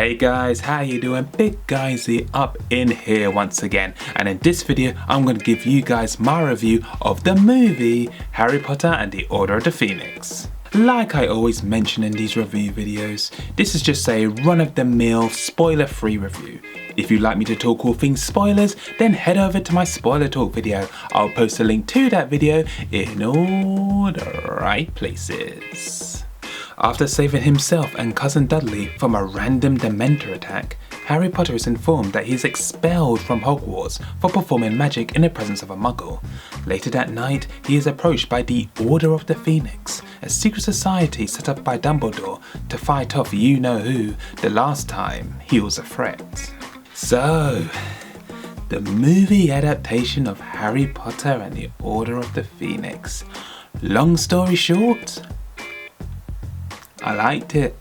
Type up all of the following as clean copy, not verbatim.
Hey guys, how you doing? Big Guysy up in here once again, and in this video I'm going to give you guys my review of the movie Harry Potter and the Order of the Phoenix. Like I always mention in these review videos, this is just a run-of-the-mill spoiler-free review. If you'd like me to talk all things spoilers, then head over to my spoiler talk video. I'll post a link to that video in all the right places. After saving himself and Cousin Dudley from a random Dementor attack, Harry Potter is informed that he is expelled from Hogwarts for performing magic in the presence of a Muggle. Later that night, he is approached by the Order of the Phoenix, a secret society set up by Dumbledore to fight off you-know-who the last time he was a threat. So, the movie adaptation of Harry Potter and the Order of the Phoenix. Long story short, I liked it.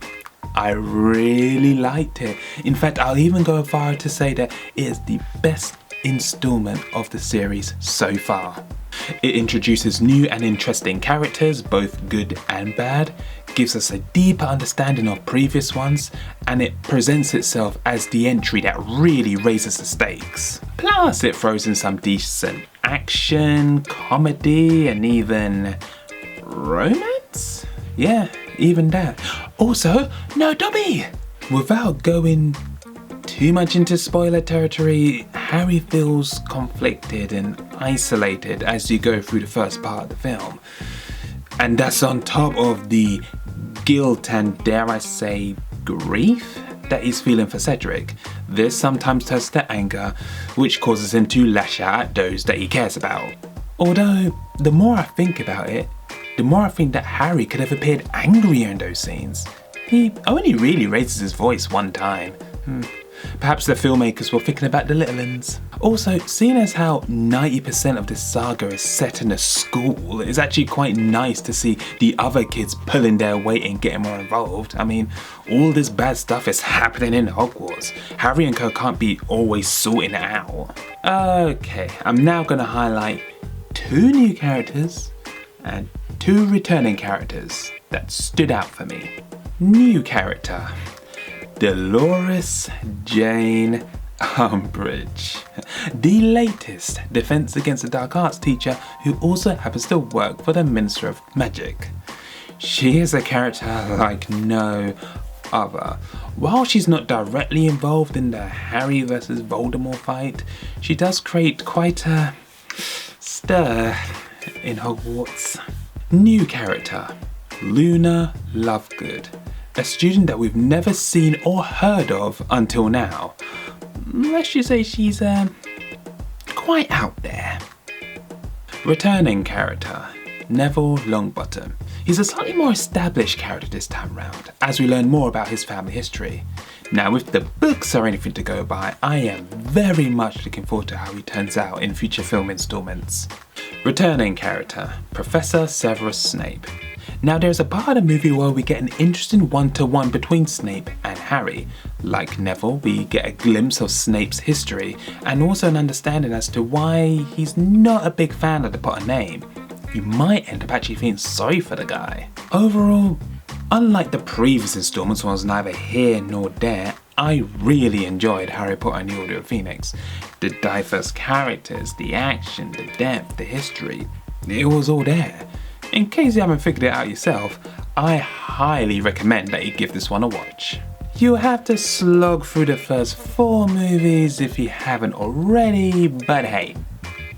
I really liked it. In fact, I'll even go as far to say that it is the best installment of the series so far. It introduces new and interesting characters, both good and bad, gives us a deeper understanding of previous ones, and it presents itself as the entry that really raises the stakes. Plus, it throws in some decent action, comedy, and even romance? Yeah, even that. Also, no Dobby! Without going too much into spoiler territory, Harry feels conflicted and isolated as you go through the first part of the film. And that's on top of the guilt and, dare I say, grief that he's feeling for Cedric. This sometimes turns to anger, which causes him to lash out at those that he cares about. Although, the more I think about it, the more I think that Harry could have appeared angrier in those scenes. He only really raises his voice one time. Perhaps the filmmakers were thinking about the little uns. Also, seeing as how 90% of this saga is set in a school, it's actually quite nice to see the other kids pulling their weight and getting more involved. I mean, all this bad stuff is happening in Hogwarts. Harry and Co can't be always sorting it out. Okay, I'm now going to highlight 2 new characters and 2 returning characters that stood out for me. New character, Dolores Jane Umbridge, the latest Defense Against the Dark Arts teacher who also happens to work for the Minister of Magic. She is a character like no other. While she's not directly involved in the Harry versus Voldemort fight, she does create quite a stir in Hogwarts. New character, Luna Lovegood, a student that we've never seen or heard of until now. Let's just say she's quite out there. Returning character, Neville Longbottom. He's a slightly more established character this time round, as we learn more about his family history. Now, if the books are anything to go by, I am very much looking forward to how he turns out in future film installments. Returning character, Professor Severus Snape. Now, there's a part of the movie where we get an interesting one-to-one between Snape and Harry. Like Neville, we get a glimpse of Snape's history and also an understanding as to why he's not a big fan of the Potter name. You might end up actually feeling sorry for the guy. Overall, unlike the previous installments when I was neither here nor there, I really enjoyed Harry Potter and the Order of the Phoenix. The diverse characters, the action, the depth, the history, it was all there. In case you haven't figured it out yourself, I highly recommend that you give this one a watch. You'll have to slog through the first 4 movies if you haven't already, but hey,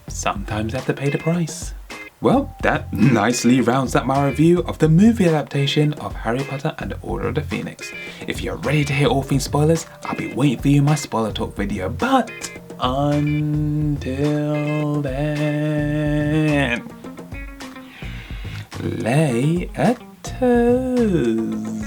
sometimes you have to pay the price. Well, that nicely rounds up my review of the movie adaptation of Harry Potter and the Order of the Phoenix. If you're ready to hear all things spoilers, I'll be waiting for you in my spoiler talk video, but until then, lay a toes.